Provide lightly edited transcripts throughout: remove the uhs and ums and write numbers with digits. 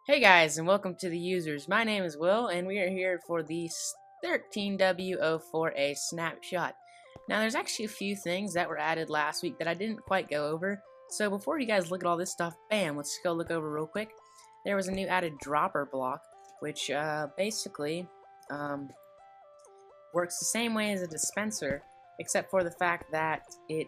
Hey guys, and welcome to the users. My name is Will, and we are here for the 13W04A snapshot. Now, there's actually a few things that were added last week that I didn't quite go over. So before you guys look at all this stuff, bam, let's go look over real quick. There was a new added dropper block, which basically works the same way as a dispenser, except for the fact that you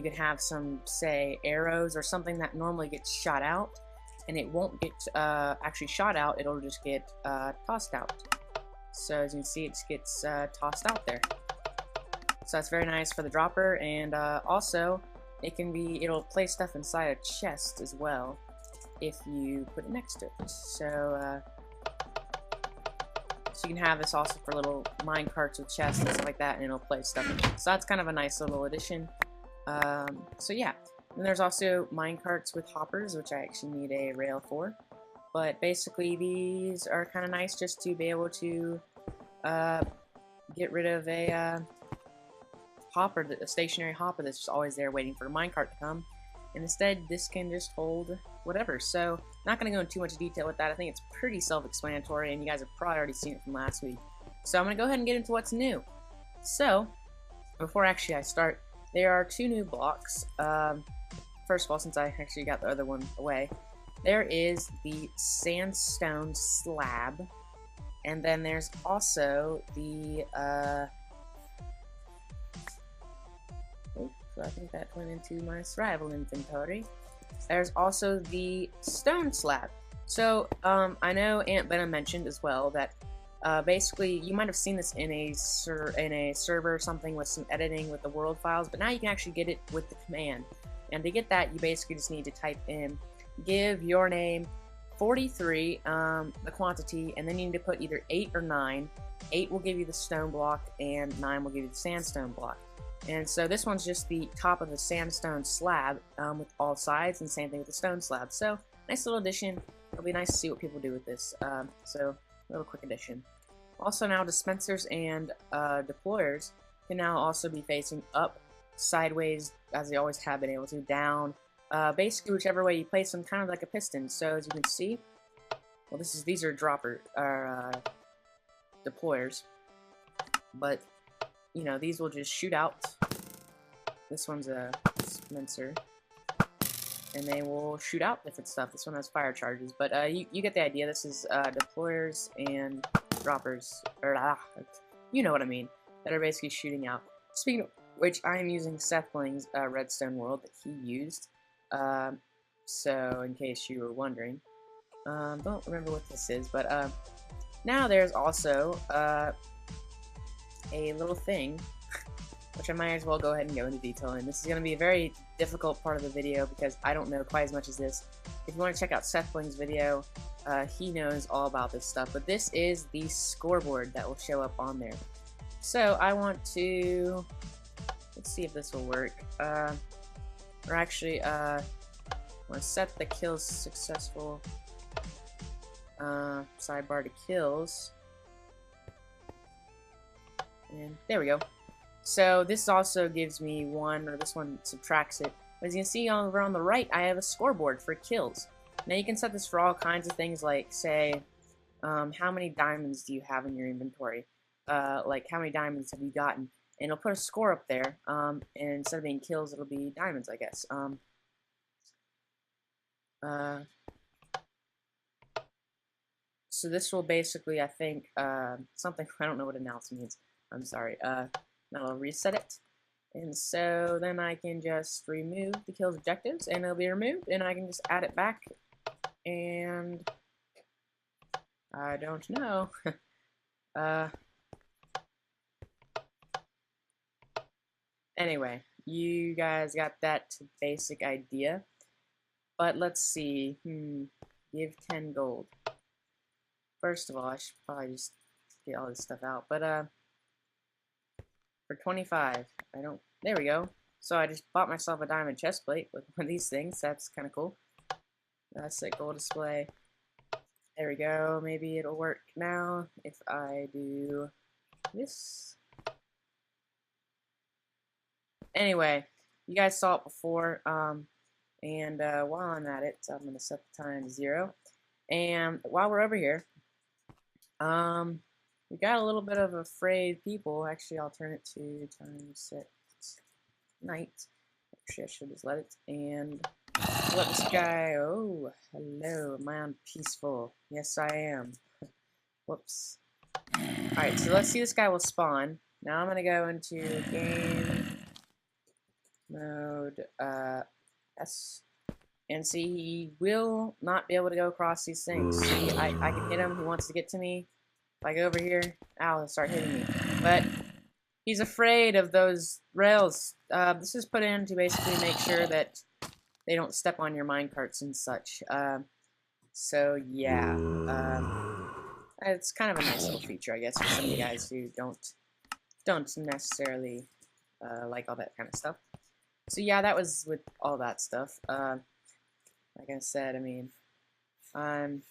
can have some, say, arrows or something that normally gets shot out, and it won't get actually shot out, it'll just get tossed out. So as you can see, it gets tossed out there. So that's very nice for the dropper, and also it'll place stuff inside a chest as well if you put it next to it. So you can have this also for little mine carts with chests and stuff like that, and it'll place stuff in. So that's kind of a nice little addition. So yeah. And there's also mine carts with hoppers, which I actually need a rail for. But basically, these are kind of nice just to be able to get rid of a hopper, a stationary hopper that's just always there waiting for a minecart to come. And instead, this can just hold whatever. So, not going to go into too much detail with that. I think it's pretty self-explanatory, and you guys have probably already seen it from last week. So, I'm going to go ahead and get into what's new. So, before actually I start, there are two new blocks. First of all, since I actually got the other one away, there is the sandstone slab, and then there's also the so I think that went into my survival inventory. There's also the stone slab. So I know Aunt Benna mentioned as well that basically you might have seen this in a server or something with some editing with the world files, but now you can actually get it with the command. And to get that, you basically just need to type in, give your name 43, the quantity, and then you need to put either 8 or 9. 8 will give you the stone block, and 9 will give you the sandstone block. And so this one's just the top of the sandstone slab with all sides, and same thing with the stone slab. So, nice little addition. It'll be nice to see what people do with this. So, a little quick addition. Also now, dispensers and deployers can now also be facing up, sideways, as they always have been able to, down, basically whichever way you place them, kind of like a piston. So as you can see, well, these are deployers, but you know, these will just shoot out. This one's a dispenser, and they will shoot out different stuff. This one has fire charges, but you get the idea. This is deployers and droppers, or you know what I mean, that are basically shooting out. Speaking of which, I am using Sethbling's redstone world that he used. So, in case you were wondering, don't remember what this is, but now there's also a little thing, which I might as well go ahead and go into detail in. This is going to be a very difficult part of the video because I don't know quite as much as this. If you want to check out Sethbling's video, he knows all about this stuff, but this is the scoreboard that will show up on there. So, I want to... Let's see if this will work. Or actually, I want to set the kills successful. Sidebar to kills. And there we go. So this also gives me 1, or this one subtracts it. As you can see over on the right, I have a scoreboard for kills. Now you can set this for all kinds of things, like say, how many diamonds do you have in your inventory? Like how many diamonds have you gotten? And it'll put a score up there, and instead of being kills, it'll be diamonds, I guess. So this will basically, I think, something, I don't know what announce means. I'm sorry. Now I'll reset it. And so then I can just remove the kills objectives, and it'll be removed, and I can just add it back. And I don't know. Anyway, you guys got that basic idea. But let's see. Give 10 gold. First of all, I should probably just get all this stuff out. But, for 25, I don't... There we go. So I just bought myself a diamond chest plate with one of these things. That's kind of cool. That's a gold display. There we go. Maybe it'll work now if I do this. Anyway, you guys saw it before, and while I'm at it, I'm going to set the time to 0. And while we're over here, we got a little bit of afraid people. Actually, I'll turn it to time set night. Actually, I should just let it. And let this guy. Oh, hello. Am I on peaceful? Yes, I am. Whoops. Alright, so let's see this guy will spawn. Now I'm gonna go into game mode S and see he will not be able to go across these things. See, I can hit him, he wants to get to me. If I go over here, ow, he'll start hitting me. But he's afraid of those rails. This is put in to basically make sure that they don't step on your minecarts and such. So yeah, it's kind of a nice little feature, I guess, for some of you guys who don't necessarily like all that kind of stuff. So yeah, that was with all that stuff. Like I said, I mean, I'm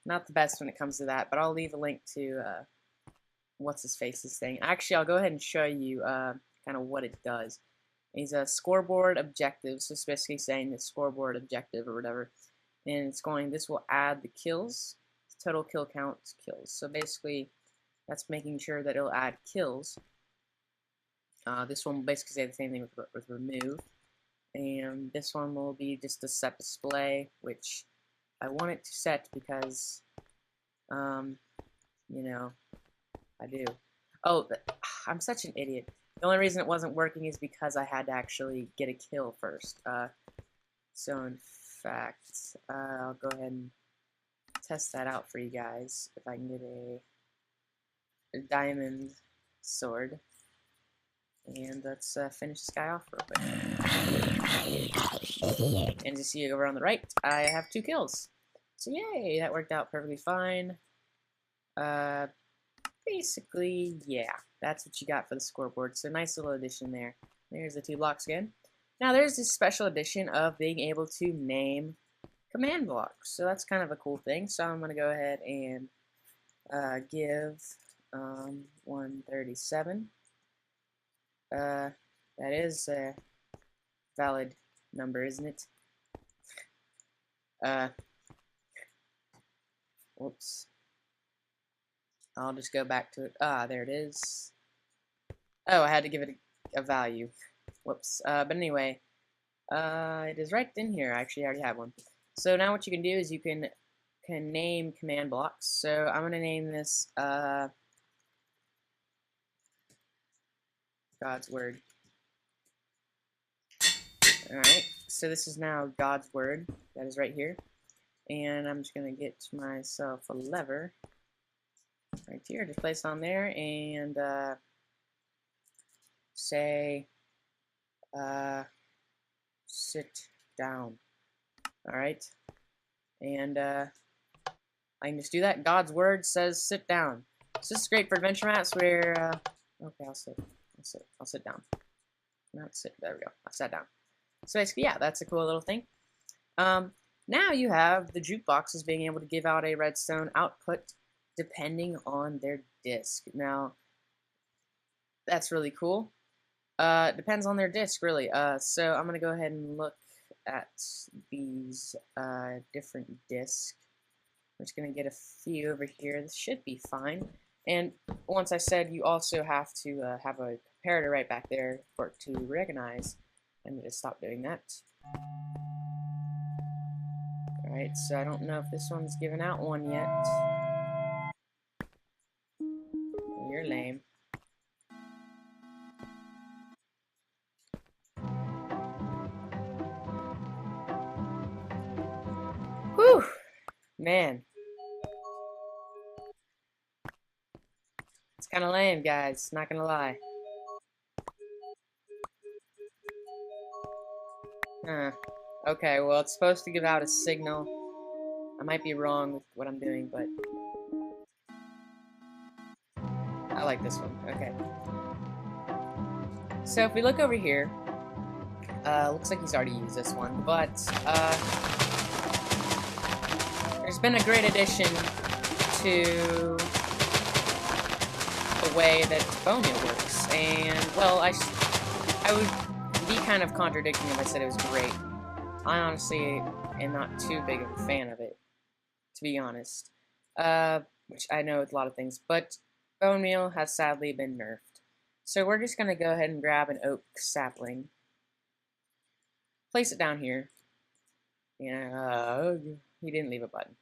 not the best when it comes to that, but I'll leave a link to what's his face's thing. Actually, I'll go ahead and show you kind of what it does. It's a scoreboard objective, so it's basically saying the scoreboard objective or whatever, and it's going. This will add the kills, total kill count kills. So basically, that's making sure that it'll add kills. This one will basically say the same thing with remove. And this one will be just a set display, which I want it to set because, you know, I do. Oh, I'm such an idiot. The only reason it wasn't working is because I had to actually get a kill first. So in fact, I'll go ahead and test that out for you guys. If I can get a diamond sword. And let's finish this guy off real quick. And as you see over on the right, I have 2 kills. So yay, that worked out perfectly fine. Basically, yeah, that's what you got for the scoreboard. So nice little addition there. There's the 2 blocks again. Now there's this special addition of being able to name command blocks. So that's kind of a cool thing. So I'm going to go ahead and give 137. That is a valid number, isn't it? Whoops. I'll just go back to it. There it is. Oh, I had to give it a value. Whoops. But anyway, it is right in here. Actually, I already have one. So now what you can do is you can name command blocks. So I'm going to name this God's Word. Alright, so this is now God's Word. That is right here. And I'm just going to get myself a lever right here. Just place it on there and say sit down. Alright. And I can just do that. God's Word says sit down. So this is great for adventure maps where okay, I'll sit down. Not sit. There we go. I sat down. So basically, yeah, that's a cool little thing. Now you have the jukeboxes being able to give out a redstone output depending on their disk. Now, that's really cool. Depends on their disk, really. So I'm going to go ahead and look at these different disks. I'm just going to get a few over here. This should be fine. And once I said you also have to have a comparator right back there for it to recognize. I'm going to stop doing that. Alright, so I don't know if this one's given out one yet. You're lame. Whew! Man. It's kind of lame, guys. Not gonna lie. Okay, well, it's supposed to give out a signal. I might be wrong with what I'm doing, but I like this one. Okay. So if we look over here, looks like he's already used this one, but there's been a great addition to the way that Bonemeal works, and well, I would be kind of contradicting if I said it was great. I honestly am not too big of a fan of it, to be honest. Which I know it's a lot of things, but bone meal has sadly been nerfed. So we're just going to go ahead and grab an oak sapling, place it down here. He didn't leave a button.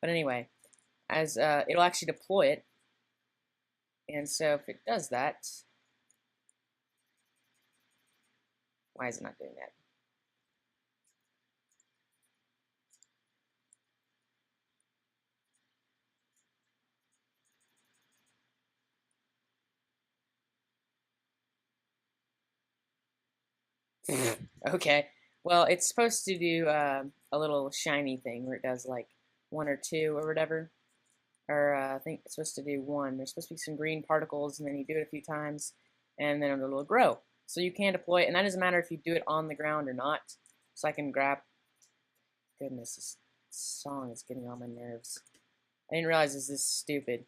But anyway, as it'll actually deploy it, and so if it does that, why is it not doing that? Okay, well, it's supposed to do a little shiny thing where it does like 1 or 2 or whatever. Or I think it's supposed to do 1. There's supposed to be some green particles, and then you do it a few times, and then it'll grow. So you can deploy it, and that doesn't matter if you do it on the ground or not. So I can grab. Goodness, this song is getting on my nerves. I didn't realize this is stupid.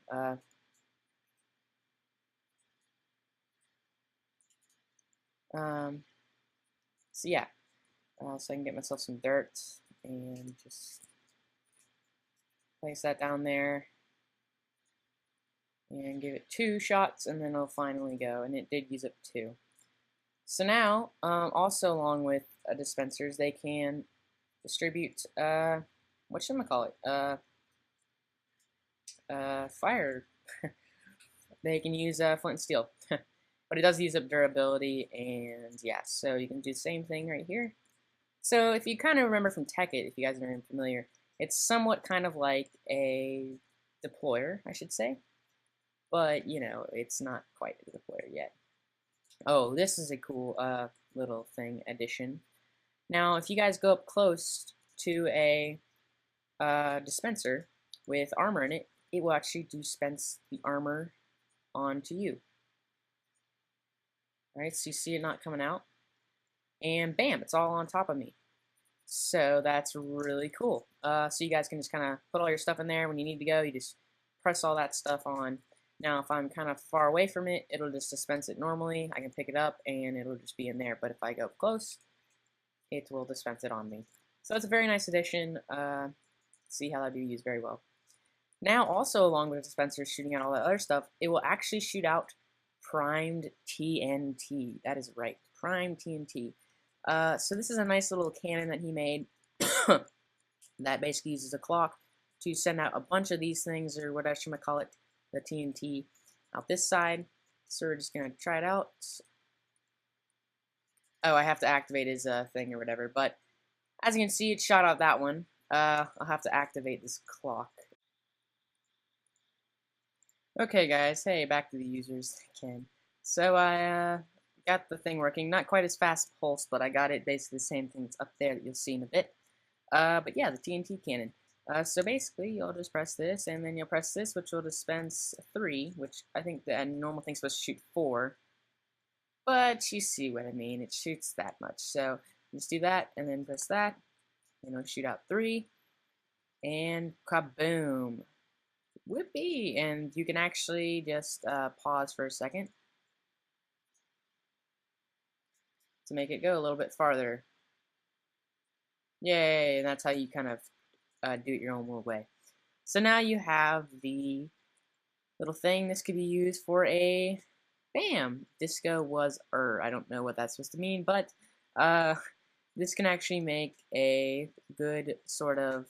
So yeah, so I can get myself some dirt and just place that down there and give it 2 shots, and then it'll finally go, and it did use up 2. So now, also along with dispensers, they can distribute, whatchamacallit, fire. They can use flint and steel. But it does use up durability, and yeah, so you can do the same thing right here. So if you kind of remember from Tekkit, if you guys are familiar, it's somewhat kind of like a deployer, I should say. But, you know, it's not quite a deployer yet. Oh, this is a cool little thing addition. Now, if you guys go up close to a dispenser with armor in it, it will actually dispense the armor onto you. Alright, so you see it not coming out. And bam, it's all on top of me. So that's really cool. So you guys can just kind of put all your stuff in there. When you need to go, you just press all that stuff on. Now, if I'm kind of far away from it, it'll just dispense it normally. I can pick it up, and it'll just be in there. But if I go close, it will dispense it on me. So it's a very nice addition. See how that be used very well. Now, also along with the dispenser shooting out all that other stuff, it will actually shoot out primed TNT. That is right, primed TNT. So this is a nice little cannon that he made that basically uses a clock to send out a bunch of these things, or whatever you might call it, the TNT, out this side. So we're just going to try it out. Oh, I have to activate his thing or whatever, but as you can see, it shot out that one. I'll have to activate this clock. Okay, guys, hey, back to the users again. So I got the thing working. Not quite as fast pulse, but I got it basically the same thing that's up there that you'll see in a bit. But yeah, the TNT cannon. So basically, you'll just press this, and then you'll press this, which will dispense 3, which I think the normal thing's supposed to shoot 4. But you see what I mean. It shoots that much. So just do that, and then press that, and it'll shoot out 3. And kaboom! Whoopee! And you can actually just pause for a second to make it go a little bit farther. Yay! And that's how you kind of do it your own little way. So now you have the little thing. This could be used for a bam! Disco was I don't know what that's supposed to mean, but this can actually make a good sort of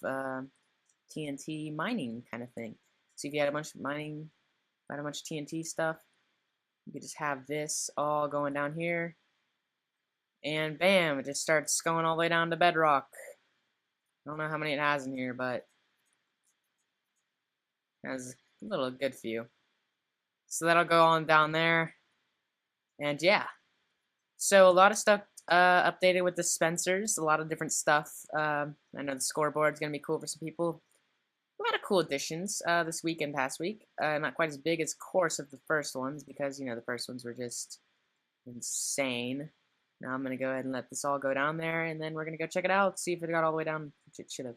TNT mining kind of thing. So if you had a bunch of mining, had a bunch of TNT stuff, you could just have this all going down here, and bam, it just starts going all the way down to bedrock. I don't know how many it has in here, but it has a little good few. So that'll go on down there, and yeah. So a lot of stuff updated with dispensers, a lot of different stuff. I know the scoreboard is going to be cool for some people. A lot of cool additions this week and past week. Not quite as big as, of course, of the first ones, because, you know, the first ones were just insane. Now I'm going to go ahead and let this all go down there, and then we're going to go check it out, see if it got all the way down, which it should have.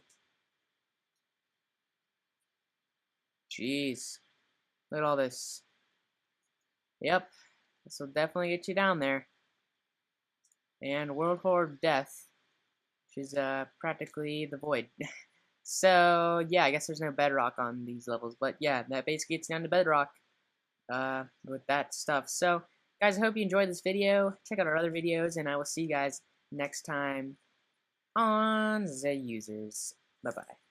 Jeez. Look at all this. Yep. This will definitely get you down there. And World Horde Death, which is practically the void. So yeah, I guess there's no bedrock on these levels, but yeah, that basically gets down to bedrock with that stuff. So guys, I hope you enjoyed this video. Check out our other videos, and I will see you guys next time on the users. Bye bye.